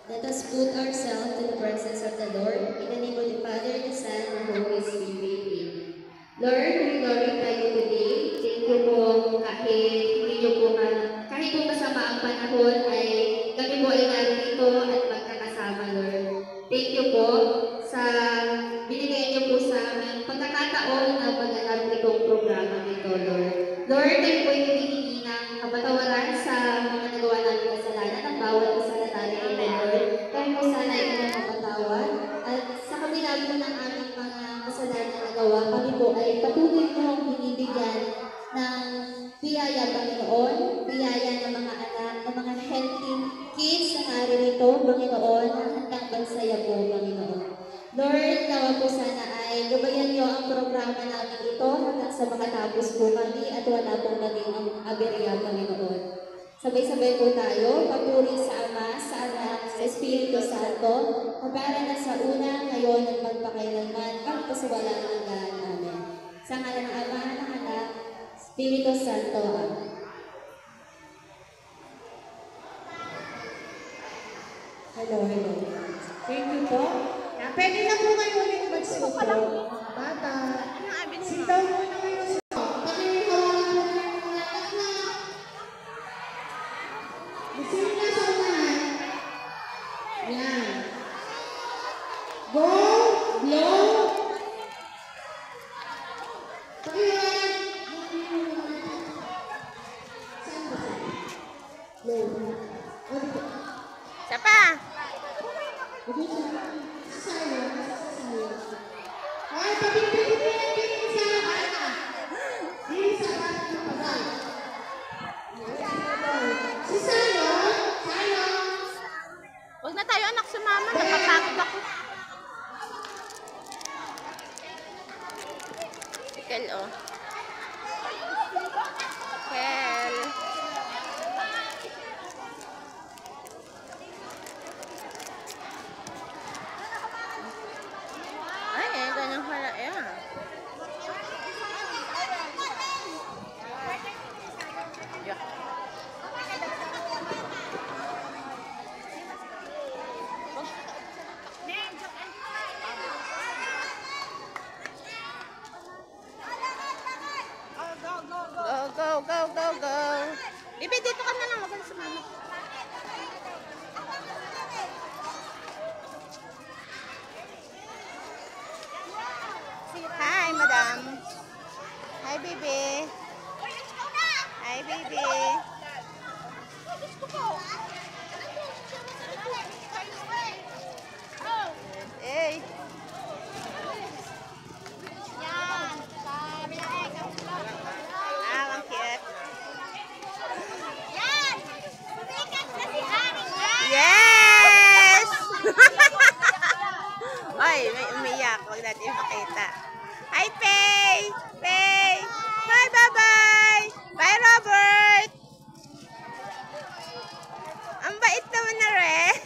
Let us put ourselves in the presence of the Lord. In the name of the Father, the Son, and the Holy Spirit. Amen. Lord, we glorify you today. Thank you po kahit po masama ang panahon ay kami po ay narito at magkakasama, Lord. Thank you po sa binigay niyo po sa amin pagkakataon na maganap itong programa nito, Lord. Lord, kayo po ay hinihingi ng kapatawaran sa mga nagawa namin kasalanan ng bawat kasalatanan ito, Lord. Kaya po sana ay mapatawad at sa kabila po ng aming mga kasalanan na nagawa, kami po ay patuloy niyo ang binibigyan ng biyaya, Panginoon, biyaya ng mga anak, ng mga healthy kids na naririto, Panginoon, na handang magsaya po, Panginoon. Lord, nawa po sana ay gabayan niyo ang programa namin ito hanggang sa makatapos po kami at wala pong naging ang aberya, Panginoon. Sabay-sabay po tayo, papuri sa Ama, sa Anak, sa Espiritu Santo, para na sa una, ngayon, at magpakailanman, pagpasawala ng hanggan. Amen. Sa ngalan ng Ama, ng Anak, Espiritu Santo. Amen. Hello. Thank you po. Pwede na po kayo ulit magsuko. Bata. Sit down muna kayo. Go, blow. Siapa? Huwag na tayo anak sumama, napapagod ako. Kel, oh. Kel. Ay, ganyan pala yan. Yeah. Go. Bibi, dito ka na lang. Huwag ka na sumama. Hi, madam. Hi, baby. Hi, baby. Hey. Yes! Oy, may umiyak. Huwag natin ipakita. Hi, Faye! Faye! Hi, bye-bye! Bye, Robert! Ang bait naman na rin.